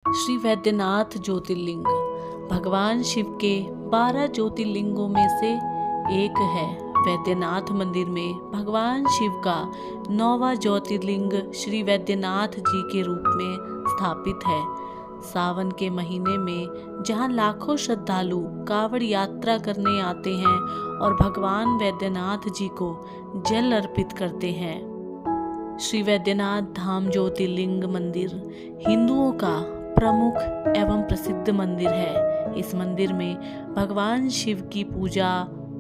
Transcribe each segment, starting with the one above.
श्री वैद्यनाथ ज्योतिर्लिंग भगवान शिव के 12 ज्योतिर्लिंगों में से एक है। वैद्यनाथ मंदिर में भगवान शिव का 9वां ज्योतिर्लिंग श्री वैद्यनाथ जी के रूप में स्थापित है। सावन के महीने में जहां लाखों श्रद्धालु कांवड़ यात्रा करने आते हैं और भगवान वैद्यनाथ जी को जल अर्पित करते हैं। श्री वैद्यनाथ धाम ज्योतिर्लिंग मंदिर हिंदुओं का प्रमुख एवं प्रसिद्ध मंदिर है। इस मंदिर में भगवान शिव की पूजा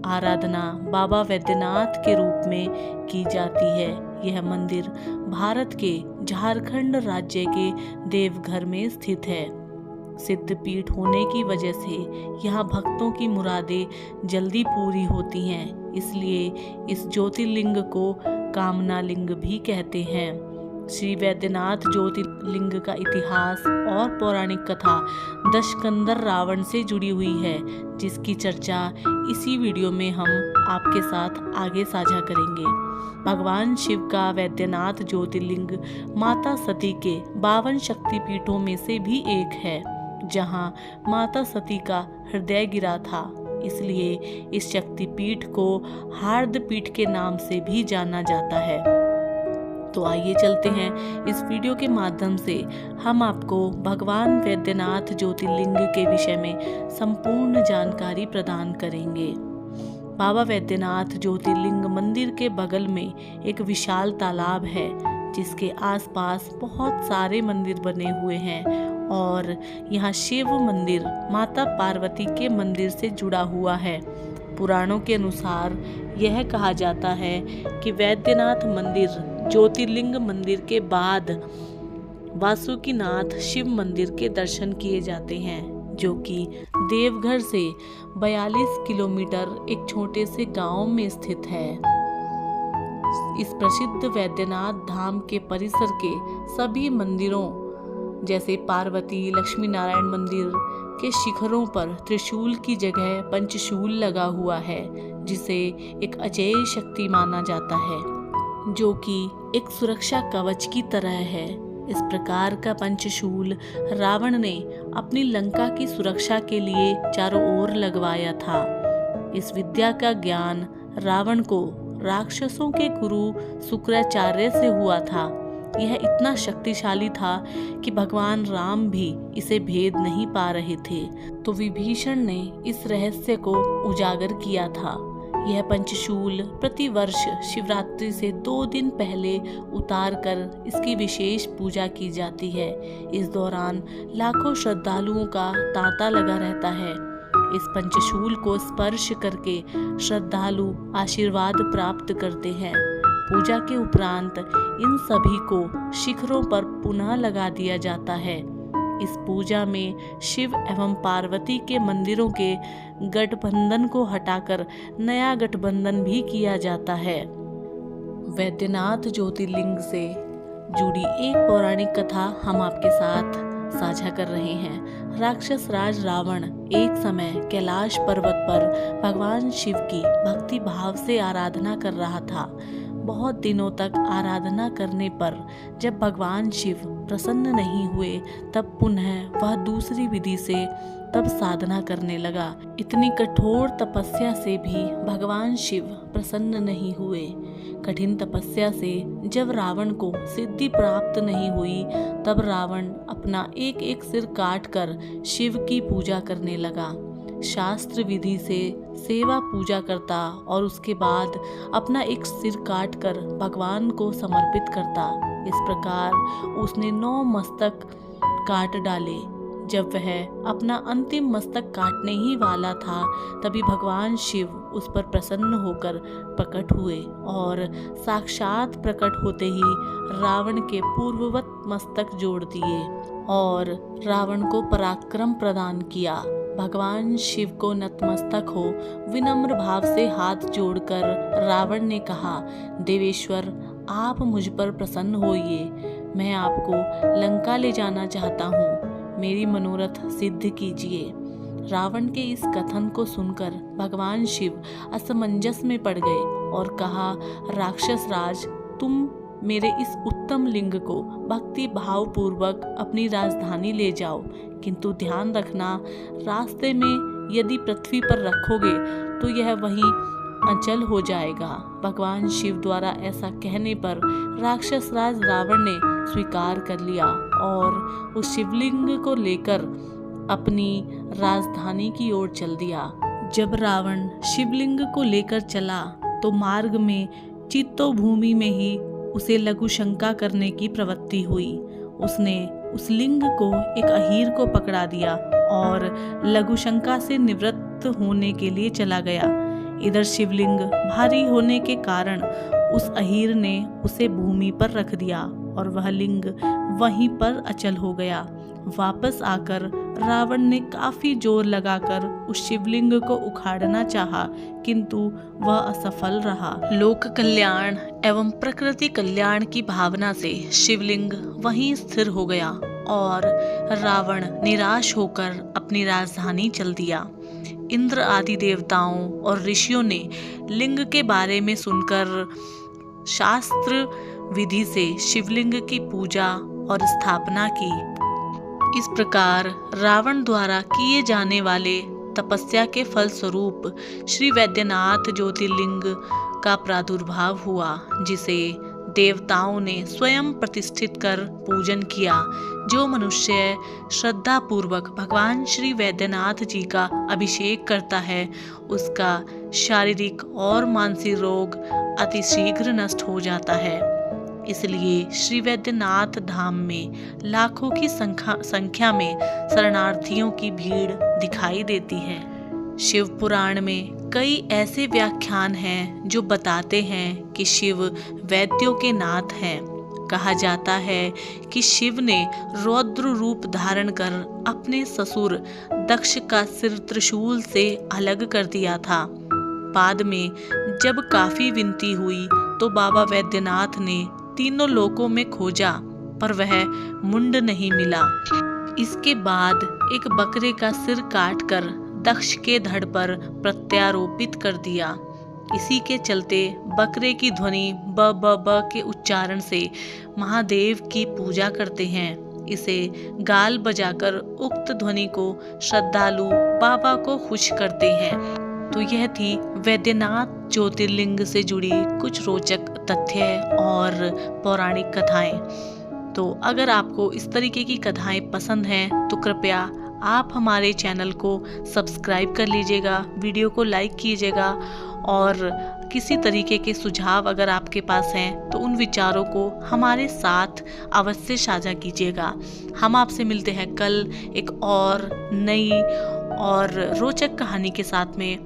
आराधना बाबा वैद्यनाथ के रूप में की जाती है। यह मंदिर भारत के झारखंड राज्य के देवघर में स्थित है। सिद्ध पीठ होने की वजह से यहाँ भक्तों की मुरादें जल्दी पूरी होती हैं, इसलिए इस ज्योतिर्लिंग को कामना लिंग भी कहते हैं। श्री वैद्यनाथ ज्योतिर्लिंग का इतिहास और पौराणिक कथा दशकंदर रावण से जुड़ी हुई है, जिसकी चर्चा इसी वीडियो में हम आपके साथ आगे साझा करेंगे। भगवान शिव का वैद्यनाथ ज्योतिर्लिंग माता सती के 52 शक्तिपीठों में से भी एक है, जहां माता सती का हृदय गिरा था, इसलिए इस शक्तिपीठ को हार्दपीठ के नाम से भी जाना जाता है। तो आइए चलते हैं इस वीडियो के माध्यम से हम आपको भगवान वैद्यनाथ ज्योतिर्लिंग के विषय में संपूर्ण जानकारी प्रदान करेंगे। बाबा वैद्यनाथ ज्योतिर्लिंग मंदिर के बगल में एक विशाल तालाब है, जिसके आसपास बहुत सारे मंदिर बने हुए हैं और यहाँ शिव मंदिर माता पार्वती के मंदिर से जुड़ा हुआ है। पुराणों के अनुसार यह कहा जाता है कि वैद्यनाथ मंदिर ज्योतिर्लिंग मंदिर के बाद वासुकीनाथ शिव मंदिर के दर्शन किए जाते हैं, जो कि देवघर से 42 किलोमीटर एक छोटे से गांव में स्थित है। इस प्रसिद्ध वैद्यनाथ धाम के परिसर के सभी मंदिरों जैसे पार्वती लक्ष्मी नारायण मंदिर के शिखरों पर त्रिशूल की जगह पंचशूल लगा हुआ है, जिसे एक अजेय शक्ति माना जाता है, जो कि एक सुरक्षा कवच की तरह है। इस प्रकार का पंचशूल रावण ने अपनी लंका की सुरक्षा के लिए चारों ओर लगवाया था। इस विद्या का ज्ञान रावण को राक्षसों के गुरु शुक्राचार्य से हुआ था। यह इतना शक्तिशाली था कि भगवान राम भी इसे भेद नहीं पा रहे थे, तो विभीषण ने इस रहस्य को उजागर किया था। यह पंचशूल प्रतिवर्ष शिवरात्रि से 2 दिन पहले उतार कर इसकी विशेष पूजा की जाती है। इस दौरान लाखों श्रद्धालुओं का तांता लगा रहता है। इस पंचशूल को स्पर्श करके श्रद्धालु आशीर्वाद प्राप्त करते हैं। पूजा के उपरांत इन सभी को शिखरों पर पुनः लगा दिया जाता है। इस पूजा में शिव एवं पार्वती के मंदिरों के गठबंधन को हटाकर नया गठबंधन भी किया जाता है। वैद्यनाथ ज्योतिर्लिंग से जुड़ी एक पौराणिक कथा हम आपके साथ साझा कर रहे हैं। राक्षस राज रावण एक समय कैलाश पर्वत पर भगवान शिव की भक्ति भाव से आराधना कर रहा था। बहुत दिनों तक आराधना करने पर जब भगवान शिव प्रसन्न नहीं हुए, तब पुनः वह दूसरी विधि से तब साधना करने लगा। इतनी कठोर तपस्या से भी भगवान शिव प्रसन्न नहीं हुए। कठिन तपस्या से जब रावण को सिद्धि प्राप्त नहीं हुई, तब रावण अपना एक एक सिर काट कर शिव की पूजा करने लगा। शास्त्र विधि से सेवा पूजा करता और उसके बाद अपना एक सिर काट कर भगवान को समर्पित करता। इस प्रकार उसने 9 मस्तक काट डाले। जब वह अपना अंतिम मस्तक काटने ही वाला था, तभी भगवान शिव उस पर प्रसन्न होकर प्रकट हुए और साक्षात प्रकट होते ही रावण के पूर्ववत मस्तक जोड़ दिए और रावण को पराक्रम प्रदान किया। भगवान शिव को नतमस्तक हो विनम्र भाव से हाथ जोड़कर रावण ने कहा, देवेश्वर, आप मुझ पर प्रसन्न होइए। मैं आपको लंका ले जाना चाहता हूँ। मेरी मनोरथ सिद्ध कीजिए। रावण के इस कथन को सुनकर भगवान शिव असमंजस में पड़ गए और कहा, राक्षस राज, तुम मेरे इस उत्तम लिंग को भक्ति भाव पूर्वक अपनी राजधानी ले जाओ, किंतु ध्यान रखना, रास्ते में यदि पृथ्वी पर रखोगे तो यह वहीं अचल हो जाएगा। भगवान शिव द्वारा ऐसा कहने पर राक्षस राज रावण ने स्वीकार कर लिया और उस शिवलिंग को लेकर अपनी राजधानी की ओर चल दिया। जब रावण शिवलिंग को लेकर चला तो मार्ग में चित्तो भूमि में ही उसे लघुशंका करने की प्रवृत्ति हुई। उसने उस लिंग को एक अहीर को पकड़ा दिया और लघुशंका से निवृत्त होने के लिए चला गया। इधर शिवलिंग भारी होने के कारण उस अहीर ने उसे भूमि पर रख दिया और वह लिंग वहीं पर अचल हो गया। वापस आकर रावण ने काफी जोर लगाकर उस शिवलिंग को उखाड़ना चाहा, किंतु वह असफल रहा। लोक कल्याण एवं प्रकृति कल्याण की भावना से शिवलिंग वहीं स्थिर हो गया और रावण निराश होकर अपनी राजधानी चल दिया। इंद्र आदि देवताओं और ऋषियों ने लिंग के बारे में सुनकर शास्त्र विधि से शिवलिंग की पूजा और स्थापना की। इस प्रकार रावण द्वारा किए जाने वाले तपस्या के फल स्वरूप श्री वैद्यनाथ ज्योतिर्लिंग का प्रादुर्भाव हुआ, जिसे देवताओं ने स्वयं प्रतिष्ठित कर पूजन किया। जो मनुष्य श्रद्धा पूर्वक भगवान श्री वैद्यनाथ जी का अभिषेक करता है, उसका शारीरिक और मानसिक रोग अतिशीघ्र नष्ट हो जाता है। इसलिए श्री वैद्यनाथ धाम में लाखों की संख्या में शरणार्थियों की भीड़ दिखाई देती है। शिव पुराण में कई ऐसे व्याख्यान हैं जो बताते हैं कि शिव वैद्यों के नाथ हैं। कहा जाता है कि शिव ने रौद्र रूप धारण कर अपने ससुर दक्ष का सिर त्रिशूल से अलग कर दिया था। बाद में जब काफी विनती हुई तो बाबा वैद्यनाथ ने तीनों लोकों में खोजा, पर वह मुंड नहीं मिला। इसके बाद एक बकरे का सिर काटकर दक्ष के धड़ पर प्रत्यारोपित कर दिया। इसी के चलते बकरे की ध्वनि ब ब ब के उच्चारण से महादेव की पूजा करते हैं। इसे गाल बजाकर उक्त ध्वनि को श्रद्धालु बाबा को खुश करते हैं। तो यह थी वैद्यनाथ ज्योतिर्लिंग से जुड़ी कुछ रोचक तथ्य और पौराणिक कथाएं। तो अगर आपको इस तरीके की कथाएं पसंद हैं तो कृपया आप हमारे चैनल को सब्सक्राइब कर लीजिएगा, वीडियो को लाइक कीजिएगा और किसी तरीके के सुझाव अगर आपके पास हैं तो उन विचारों को हमारे साथ अवश्य साझा कीजिएगा। हम आपसे मिलते हैं कल एक और नई और रोचक कहानी के साथ में।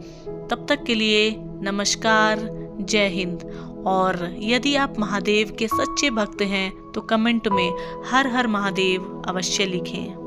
तब तक के लिए नमस्कार, जय हिंद। और यदि आप महादेव के सच्चे भक्त हैं तो कमेंट में हर हर महादेव अवश्य लिखें।